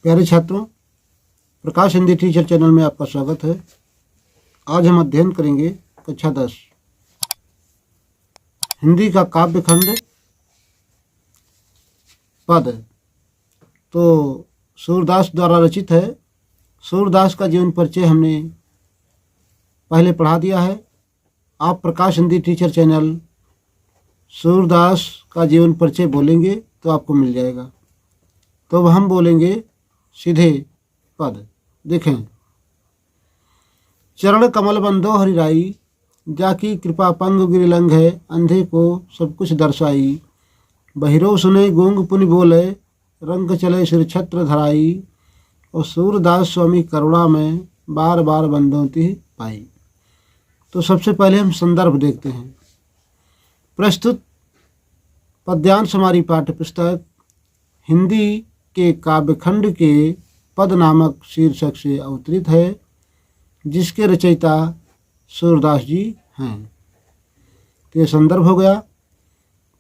प्यारे छात्रों, प्रकाश Hindi teacher channel में आपका स्वागत है। आज हम अध्ययन करेंगे कक्षा 10 हिंदी का काव्य खंड पद। तो सूरदास द्वारा रचित है। सूरदास का जीवन परिचय हमने पहले पढ़ा दिया है। आप प्रकाश हिंदी टीचर चैनल सूरदास का जीवन परिचय बोलेंगे तो आपको मिल जाएगा। तो अब हम बोलेंगे सीधे पद। देखें, चरण कमल बंदो हरिराई, जाकी कृपा पंग गिरिलंघ है, अंधे को सब कुछ दर्शाई। बहिरो सुने गूंग पुनि बोले, रंग चले सिर छत्र धराई। और सूरदास स्वामी करुणा में बार बार बंदों ती पाई। तो सबसे पहले हम संदर्भ देखते हैं। प्रस्तुत पद्यांश हमारी पाठ्य पुस्तक हिंदी के काव्यखंड के पद नामक शीर्षक से अवतरित है, जिसके रचयिता सूरदास जी हैं। तो ये संदर्भ हो गया।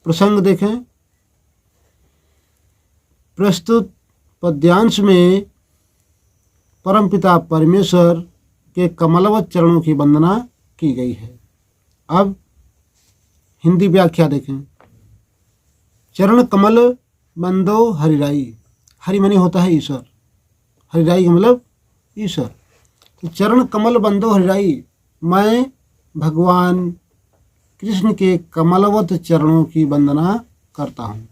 प्रसंग देखें। प्रस्तुत पद्यांश में परमपिता परमेश्वर के कमलवत चरणों की वंदना की गई है। अब हिंदी व्याख्या देखें। चरण कमल बंदो हरिराई, हरि मनी होता है ईश्वर, हरिराई का मतलब ईश्वर। तो चरण कमल बंदो हरिराई, मैं भगवान कृष्ण के कमलवत चरणों की वंदना करता हूँ।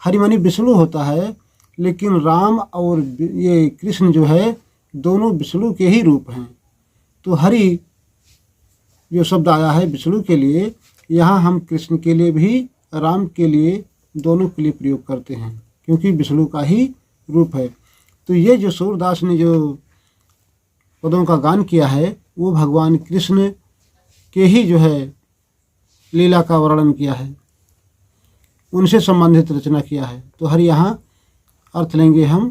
हरि मनी विष्णु होता है, लेकिन राम और ये कृष्ण जो है दोनों विष्णु के ही रूप हैं। तो हरि जो शब्द आया है विष्णु के लिए, यहाँ हम कृष्ण के लिए भी राम के लिए दोनों के लिए प्रयोग करते हैं, क्योंकि विष्णु का ही रूप है। तो ये जो सूरदास ने जो पदों का गान किया है वो भगवान कृष्ण के ही जो है लीला का वर्णन किया है, उनसे संबंधित रचना किया है। तो हर यहाँ अर्थ लेंगे हम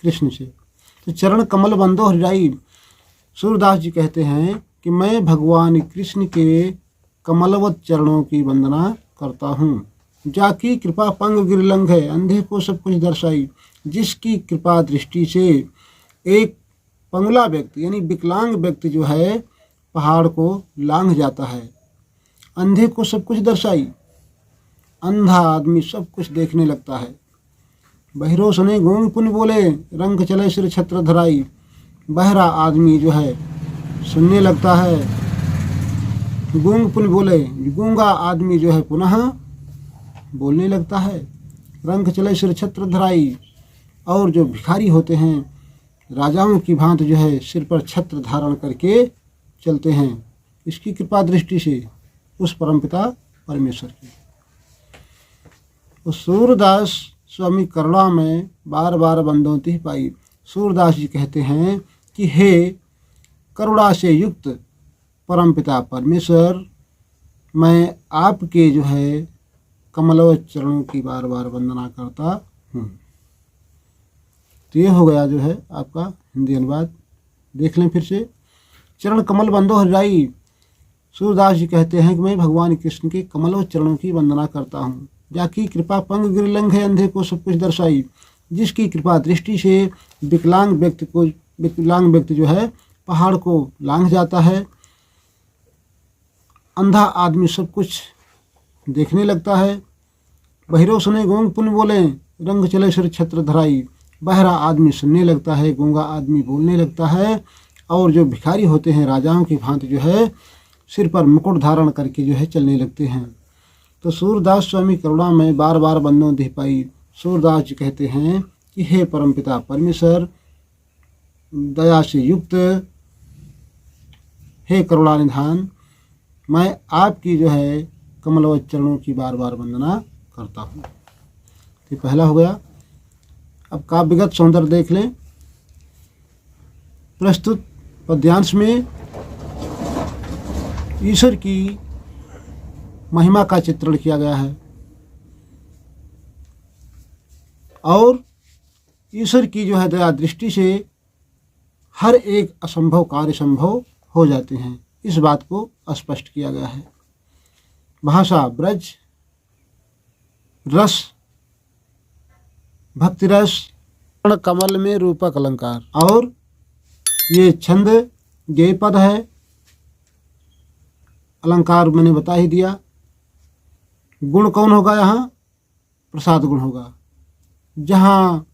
कृष्ण से। तो चरण कमल बंदो हरिराई, सूरदास जी कहते हैं कि मैं भगवान कृष्ण के कमलवत चरणों की वंदना करता हूँ। जाकी कृपा पंग गिरिलंघ है, अंधे को सब कुछ दर्शाई। जिसकी कृपा दृष्टि से एक पंगुला व्यक्ति यानी विकलांग व्यक्ति जो है पहाड़ को लांघ जाता है। अंधे को सब कुछ दर्शाई, अंधा आदमी सब कुछ देखने लगता है। बहिरो सुने गूंग पुनि बोले, रंग चले सिर छत्र धराई। बहरा आदमी जो है सुनने लगता है, गूंग पुनि बोले, गूंगा आदमी जो है पुनः बोलने लगता है। रंग चले सिर छत्र धराई, और जो भिखारी होते हैं राजाओं की भांति जो है सिर पर छत्र धारण करके चलते हैं। इसकी कृपा दृष्टि से उस परमपिता परमेश्वर की। तो सूरदास स्वामी करुणा में बार बार बंदों ती पाई। सूरदास जी कहते हैं कि हे करुणा से युक्त परमपिता परमेश्वर, मैं आपके जो है कमलवत चरणों की बार बार वंदना करता हूँ। तो ये हो गया जो है आपका हिंदी अनुवाद। देख लें फिर से। चरण कमल बंदो हरिराई, सूरदास जी कहते हैं कि मैं भगवान कृष्ण के कमलवत चरणों की वंदना करता हूँ। जाकी कृपा पंग गिरिलंघ है, अंधे को सब कुछ दर्शाई। जिसकी कृपा दृष्टि से विकलांग व्यक्ति जो है पहाड़ को लांघ जाता है। अंधा आदमी सब कुछ देखने लगता है। बहिरो सुने गूंग पुनि बोले, रंग चले सिर छत्र धराई। बहरा आदमी सुनने लगता है, गूंगा आदमी बोलने लगता है। और जो भिखारी होते हैं राजाओं की भांति जो है सिर पर मुकुट धारण करके जो है चलने लगते हैं। तो सूरदास स्वामी करुणा में बार बार बंदों दी पाई। सूरदास जी कहते हैं कि हे परमपिता परमेश्वर, दया से युक्त, हे करुणा निधान, मैं आपकी जो है कमलवत चरणों की बार बार वंदना करता हूँ। तो पहला हो गया। अब काव्यगत सौंदर्य देख लें। प्रस्तुत पद्यांश में ईश्वर की महिमा का चित्रण किया गया है, और ईश्वर की जो है दया दृष्टि से हर एक असंभव कार्य संभव हो जाते हैं, इस बात को स्पष्ट किया गया है। भाषा ब्रज, रस भक्ति रस, कमल में रूपक अलंकार। और ये छंद गेय पद है, अलंकार मैंने बता ही दिया। गुण कौन होगा यहाँ? प्रसाद गुण होगा। जहाँ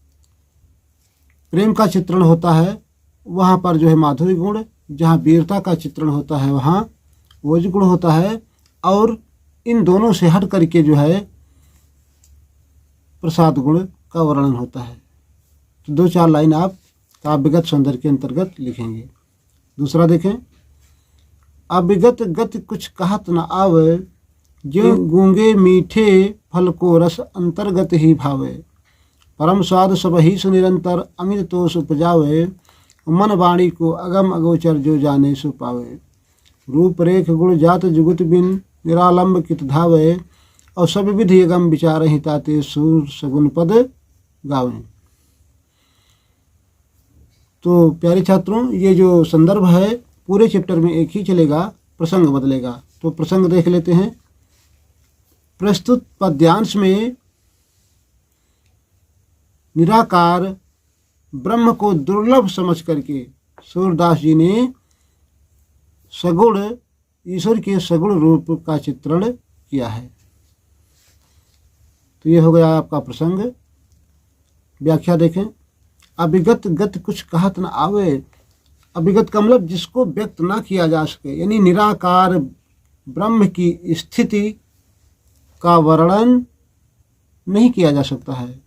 प्रेम का चित्रण होता है वहाँ पर जो है माधुरी गुण, जहाँ वीरता का चित्रण होता है वहाँ ओज गुण होता है, और इन दोनों से हट करके जो है प्रसाद गुण का वर्णन होता है। तो 2-4 लाइन आप काव्यगत सौंदर्य के अंतर्गत लिखेंगे। दूसरा देखें, अविगत गति कुछ कहत न आवे, जो गूंगे मीठे फल को रस अंतर्गत ही भावे। परम स्वाद सब ही सुनिरंतर अमित तोष उपजावे, मन वाणी को अगम अगोचर जो जाने सो पावे। रूप रेख गुण जात जुगुत बिन निरालंब कित धावे, और सब विधि अगम विचार ही ताते सूर सगुन पद गावें। तो प्यारे छात्रों, ये जो संदर्भ है पूरे चैप्टर में एक ही चलेगा, प्रसंग बदलेगा। तो प्रसंग देख लेते हैं। प्रस्तुत पद्यांश में निराकार ब्रह्म को दुर्लभ समझ करके सूरदास जी ने सगुण ईश्वर के सगुण रूप का चित्रण किया है। तो ये हो गया आपका प्रसंग। व्याख्या देखें, अभिगत गति कुछ कहत न आवे। अभिगत का मतलब जिसको व्यक्त ना किया जा सके, यानी निराकार ब्रह्म की स्थिति का वर्णन नहीं किया जा सकता है।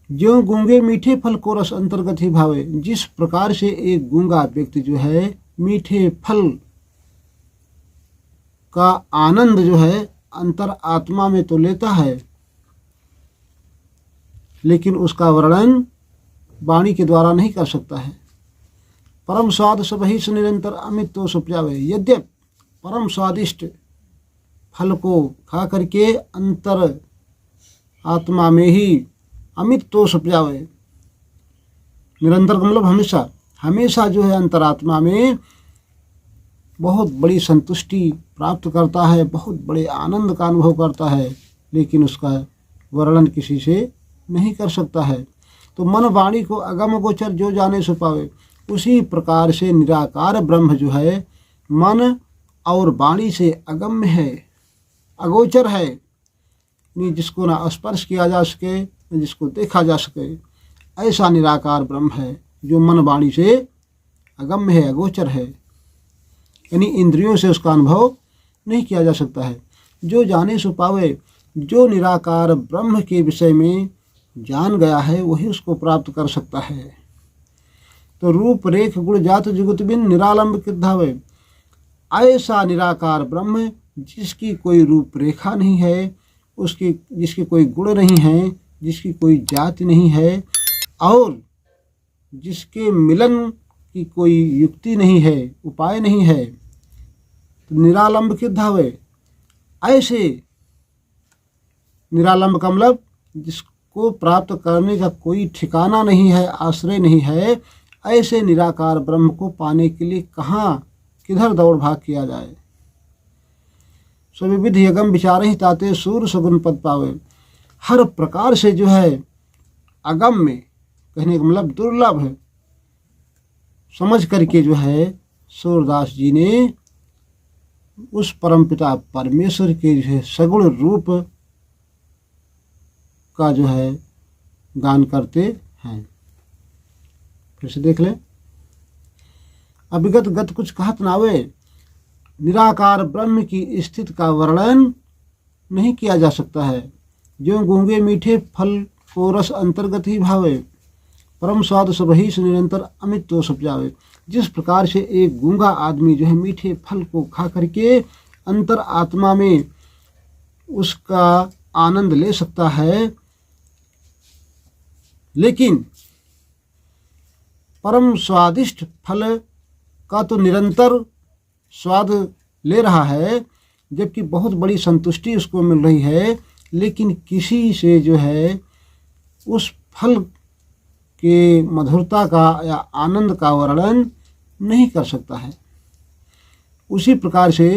जो गूंगे मीठे फल को रस अंतर्गत ही भावे, जिस प्रकार से एक गूंगा व्यक्ति जो है मीठे फल का आनंद जो है अंतर आत्मा में तो लेता है, लेकिन उसका वर्णन वाणी के द्वारा नहीं कर सकता है। परम स्वाद सब ही सुनिरंतर अमित तो उपजावे। यद्यप परम स्वादिष्ट फल को खा करके अंतर आत्मा में ही अमित तो उपजावे, निरंतर का मतलब हमेशा हमेशा जो है अंतरात्मा में बहुत बड़ी संतुष्टि प्राप्त करता है, बहुत बड़े आनंद का अनुभव करता है, लेकिन उसका वर्णन किसी से नहीं कर सकता है। तो मन वाणी को अगम गोचर जो जाने सो पावे, उसी प्रकार से निराकार ब्रह्म जो है मन और वाणी से अगम्य है, अगोचर है, जिसको ना स्पर्श किया जा सके न जिसको देखा जा सके। ऐसा निराकार ब्रह्म है जो मन वाणी से अगम्य है, अगोचर है, यानी इंद्रियों से उसका अनुभव नहीं किया जा सकता है। जो जाने सो पावे, जो निराकार ब्रह्म के विषय में जान गया है वही उसको प्राप्त कर सकता है। तो रूप रेख गुण जात जुगुत बिन निरालंब कित धावे। ऐसा निराकार ब्रह्म जिसकी कोई रूप रेखा नहीं है, उसकी जिसके कोई गुण नहीं है, जिसकी कोई जाति नहीं है, और जिसके मिलन की कोई युक्ति नहीं है, उपाय नहीं है, तो निरालंब कित धावे। ऐसे निरालंब का मतलब जिसको प्राप्त करने का कोई ठिकाना नहीं है, आश्रय नहीं है, ऐसे निराकार ब्रह्म को पाने के लिए कहाँ किधर दौड़ भाग किया जाए। सभी विधि अगम विचार ही ताते सूर सगुन पद पावे। हर प्रकार से जो है अगम में कहने का मतलब दुर्लभ है समझ करके जो है सूरदास जी ने उस परमपिता परमेश्वर के जो है सगुण रूप का जो है गान करते हैं। फिर से देख लें, अभिगत गत कुछ कहत नावे। निराकार ब्रह्म की स्थिति का वर्णन नहीं किया जा सकता है। जो गूंगे मीठे फल को रस अंतर्गत ही भावे, परम स्वाद सब ही से निरंतर अमित तो उपजावे। जिस प्रकार से एक गूंगा आदमी जो है मीठे फल को खा करके अंतर आत्मा में उसका आनंद ले सकता है, लेकिन परम स्वादिष्ट फल का तो निरंतर स्वाद ले रहा है, जबकि बहुत बड़ी संतुष्टि उसको मिल रही है, लेकिन किसी से जो है उस फल के मधुरता का या आनंद का वर्णन नहीं कर सकता है। उसी प्रकार से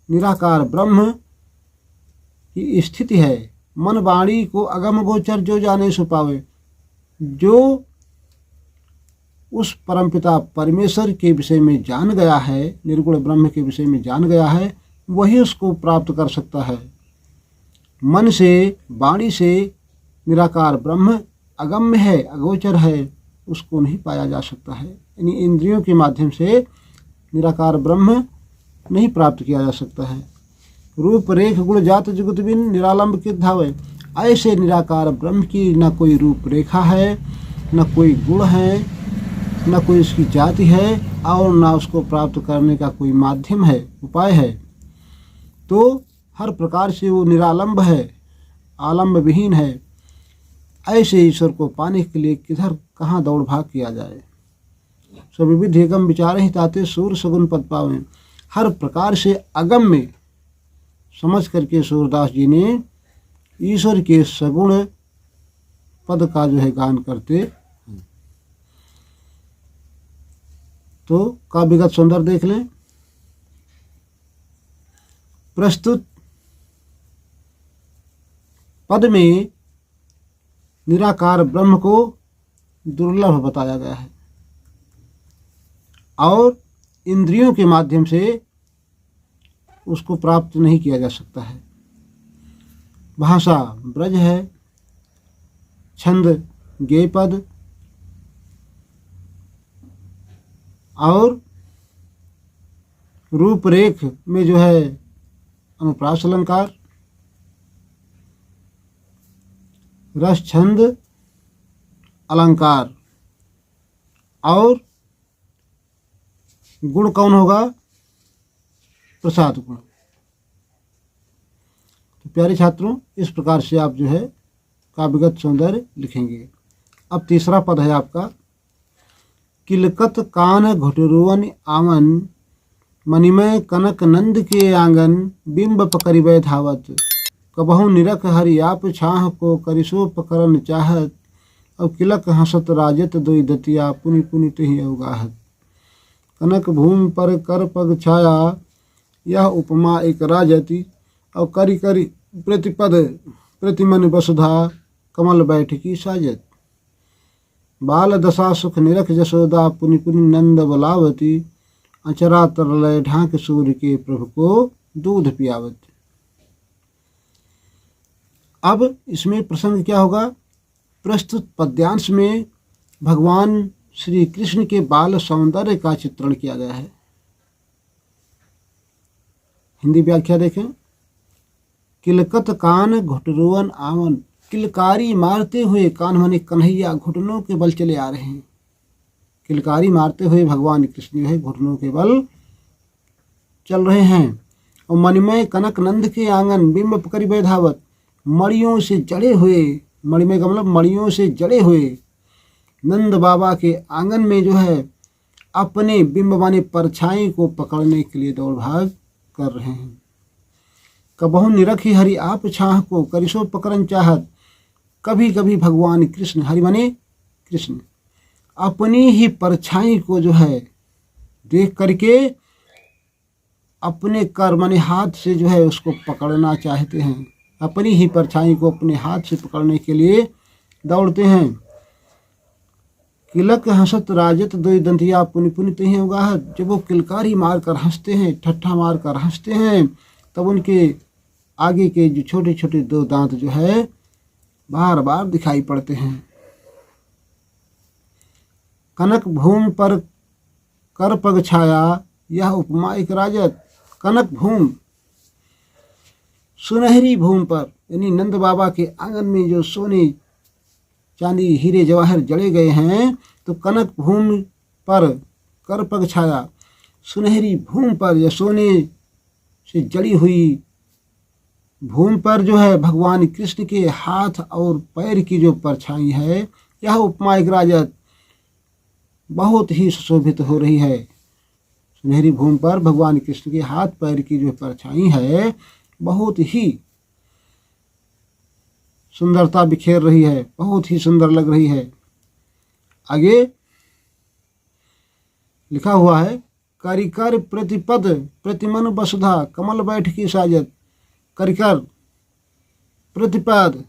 निराकार ब्रह्म की स्थिति है। मन वाणी को अगम गोचर जो जाने सो पावे। जो उस परमपिता परमेश्वर के विषय में जान गया है, निर्गुण ब्रह्म के विषय में जान गया है, वही उसको प्राप्त कर सकता है। मन से, वाणी से निराकार ब्रह्म अगम्य है, अगोचर है, उसको नहीं पाया जा सकता है। यानी इंद्रियों के माध्यम से निराकार ब्रह्म नहीं प्राप्त किया जा सकता है। रूप रेख गुण जात जुगत बिन निरालंब के धावे, ऐसे निराकार ब्रह्म की न कोई रूप रेखा है, न कोई गुण है, न कोई उसकी जाति है, और न उसको प्राप्त करने का कोई माध्यम है, उपाय है। तो हर प्रकार से वो निरालंब है, आलम्ब विहीन है। ऐसे ईश्वर को पाने के लिए किधर कहाँ दौड़ भाग किया जाए। सविविध एकम विचार ही ताते सूर सगुन पद पावे। हर प्रकार से अगम्य समझ करके सूरदास जी ने ईश्वर के सगुण पद का जो है गान करते हैं। तो काव्यगत सौंदर्य देख लें। प्रस्तुत पद में निराकार ब्रह्म को दुर्लभ बताया गया है और इंद्रियों के माध्यम से उसको प्राप्त नहीं किया जा सकता है। भाषा ब्रज है, छंद गेय पद और रूपरेख में जो है अनुप्रास अलंकार, रस छंद अलंकार, और गुण कौन होगा? प्रसाद गुण। तो प्यारे छात्रों, इस प्रकार से आप जो है काव्यगत सौंदर्य लिखेंगे। अब तीसरा पद है आपका, किलकत कान घुटरुवन आवन, मणिमय कनक नंद के आंगन, बिंब पकड़िबै धावत, कबहु निरख हरि आप छाह को, करिसो पकड़न चाहत, अब किलक हंसत राजत दोई दतिया, पुनि पुनि तहि अवगाहत। कनक भूमि पर कर पग छाया, यह उपमा एक राजति, और करि करि प्रतिपद प्रतिमन वसुधा, कमल बैठकी साजत। बाल दशा सुख निरख जसोदा, पुनि पुनि नंद बलावती, अचरा तरलय ढांक सूर्य के, प्रभु को दूध पियावत। अब इसमें प्रसंग क्या होगा? प्रस्तुत पद्यांश में भगवान श्री कृष्ण के बाल सौंदर्य का चित्रण किया गया है। हिंदी व्याख्या देखें। किलकत कान घुटरुवन आवन, किलकारी मारते हुए, कान माने कन्हैया, घुटनों के बल चले आ रहे हैं। किलकारी मारते हुए भगवान कृष्ण जो है घुटनों के बल चल रहे हैं। और मणिमय कनक नंद के आंगन, बिंब पकड़िबै धावत, मणियों से जड़े हुए, मणिमय का मतलब मणियों से जड़े हुए नंद बाबा के आंगन में जो है अपने बिंब माने परछाई को पकड़ने के लिए दौड़ भाग कर रहे हैं। कबहु निरखी हरि आप छाह को, करिसो पकड़न चाहत। कभी कभी भगवान कृष्ण, हरि माने कृष्ण, अपनी ही परछाई को जो है देख करके अपने कर माने हाथ से जो है उसको पकड़ना चाहते हैं। अपनी ही परछाई को अपने हाथ से पकड़ने के लिए दौड़ते हैं। किलक हंसत राजत दोई दंतिया, पुनि पुनि तहि अवगाहत। जब वो किलकारी मार कर हंसते हैं, ठट्ठा मार कर हंसते हैं, तब उनके आगे के जो छोटे छोटे दो दांत जो है बार बार दिखाई पड़ते हैं। कनक भूमि पर कर पग छाया, यह उपमा एक राजत। कनक भूमि, सुनहरी भूमि पर, यानी नंद बाबा के आंगन में जो सोने चांदी हीरे जवाहर जड़े गए हैं, तो कनक भूमि पर कर पग छाया, सुनहरी भूमि पर या सोने से जड़ी हुई भूमि पर जो है भगवान कृष्ण के हाथ और पैर की जो परछाई है, यह उपमा एक राजत बहुत ही सुशोभित हो रही है। सुनहरी भूमि पर भगवान कृष्ण के हाथ पैर की जो परछाई है बहुत ही सुंदरता बिखेर रही है, बहुत ही सुंदर लग रही है। आगे लिखा हुआ है, करिकर प्रतिपद प्रतिमन वसुधा, कमल बैठकी साजत। करिकर प्रतिपद,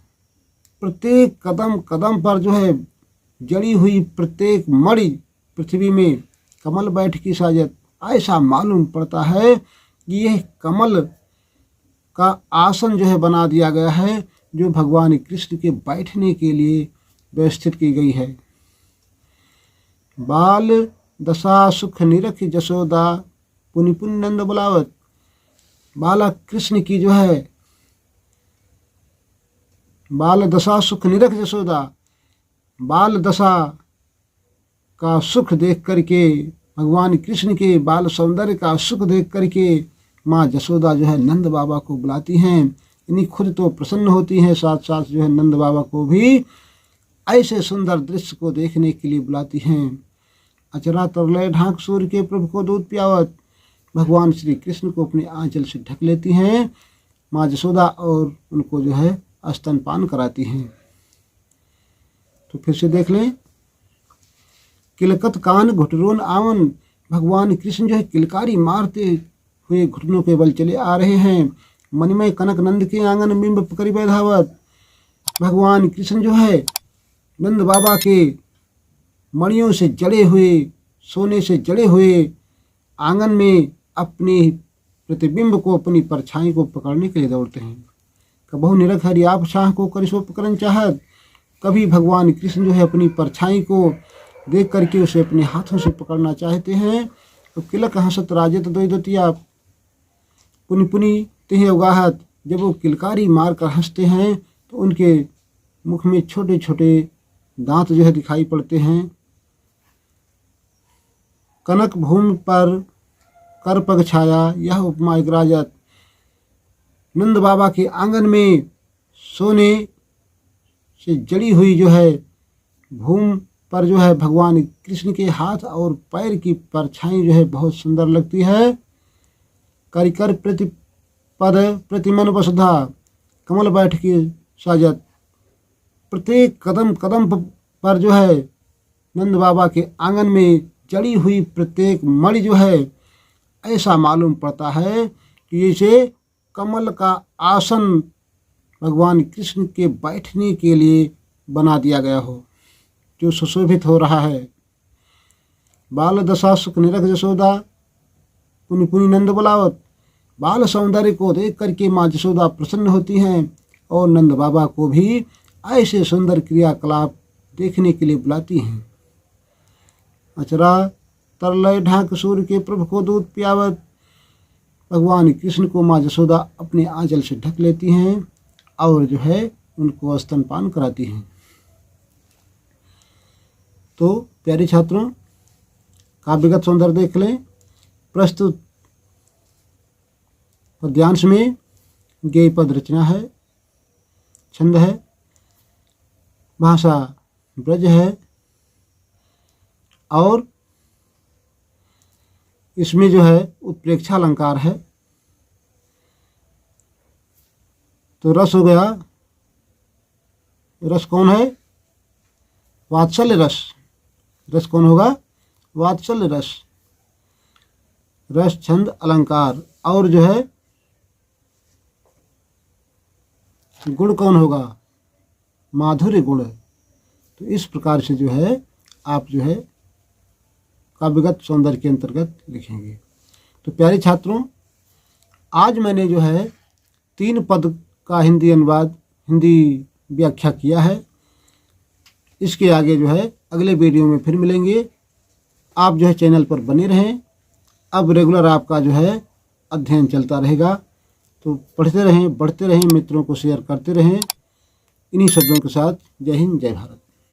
प्रत्येक कदम कदम पर जो है जड़ी हुई प्रत्येक मणि पृथ्वी में कमल बैठ की साजत। ऐसा मालूम पड़ता है कि यह कमल का आसन जो है बना दिया गया है, जो भगवान कृष्ण के बैठने के लिए व्यवस्थित की गई है। बाल दशा सुख निरख जसोदा पुनि पुनि नंद बुलावत। बालक कृष्ण की जो है बाल दशा सुख निरख जसोदा, बाल दशा का सुख देख करके, भगवान कृष्ण के बाल सौंदर्य का सुख देख करके माँ जसोदा जो है नंद बाबा को बुलाती हैं। इन्हीं खुद तो प्रसन्न होती हैं, साथ साथ जो है नंद बाबा को भी ऐसे सुंदर दृश्य को देखने के लिए बुलाती हैं। अचरा तरलय ढाक सूर्य के प्रभु को दूध पियावत। भगवान श्री कृष्ण को अपने आंचल से ढक लेती हैं माँ जसोदा और उनको जो है स्तनपान कराती हैं। तो फिर से देख लें। किलकत कान घुटरोन आवन। भगवान कृष्ण जो है किलकारी मारते हुए घुटनों के बल चले आ रहे हैं। मणिमय कनक नंद के आंगन बिंब करी धावत। भगवान कृष्ण जो है नंद बाबा के मणियों से जड़े हुए, सोने से जड़े हुए आंगन में अपने प्रतिबिंब को, अपनी परछाई को पकड़ने के लिए दौड़ते हैं। कबहु निरख हरि आप शाह को करिशो पकड़न चाहत। कभी भगवान कृष्ण जो है अपनी परछाई को देख करके उसे अपने हाथों से पकड़ना चाहते हैं। तो किलक हंसत राजत द्वैदतिया पुनि पुनि तिह उगाहत। जब वो किलकारी मार कर हंसते हैं तो उनके मुख में छोटे छोटे दांत जो है दिखाई पड़ते हैं। कनक भूमि पर कर पग छाया यह उपमा इगराजत। नंद बाबा के आंगन में सोने से जड़ी हुई जो है भूमि पर जो है भगवान कृष्ण के हाथ और पैर की परछाई जो है बहुत सुंदर लगती है। करिकर प्रतिपद प्रतिमन वसुधा कमल बैठ की साजत। प्रत्येक कदम कदम पर जो है नंद बाबा के आंगन में जड़ी हुई प्रत्येक मणि जो है ऐसा मालूम पड़ता है कि जैसे कमल का आसन भगवान कृष्ण के बैठने के लिए बना दिया गया हो, जो सुशोभित हो रहा है। बाल दशा सुख निरख जसोदा पुनि पुनि नंद बुलावत। बाल सौंदर्य को देख करके माँ जसोदा प्रसन्न होती हैं और नंद बाबा को भी ऐसे सुंदर क्रियाकलाप देखने के लिए बुलाती हैं। अचरा तरलय ढाक सूर्य के प्रभु को दूध पियावत। भगवान कृष्ण को माँ जसोदा अपने आंचल से ढक लेती हैं और जो है उनको स्तनपान कराती हैं। तो प्यारे छात्रों, काव्यगत सौंदर्य देख लें। प्रस्तुत पद्यांश में गेय पद रचना है, छंद है, भाषा ब्रज है और इसमें जो है उत्प्रेक्षा अलंकार है। तो रस हो गया, रस कौन है? वात्सल्य रस। रस कौन होगा? वात्सल्य रस। रस छंद अलंकार और जो है गुण कौन होगा? माधुर्य गुण। तो इस प्रकार से जो है आप जो है काव्यगत सौंदर्य के अंतर्गत लिखेंगे। तो प्यारे छात्रों, आज मैंने जो है 3 पद का हिंदी अनुवाद, हिंदी व्याख्या किया है। इसके आगे जो है अगले वीडियो में फिर मिलेंगे। आप जो है चैनल पर बने रहें। अब रेगुलर आपका जो है अध्ययन चलता रहेगा। तो पढ़ते रहें, बढ़ते रहें, मित्रों को शेयर करते रहें। इन्हीं शब्दों के साथ जय हिंद, जय भारत।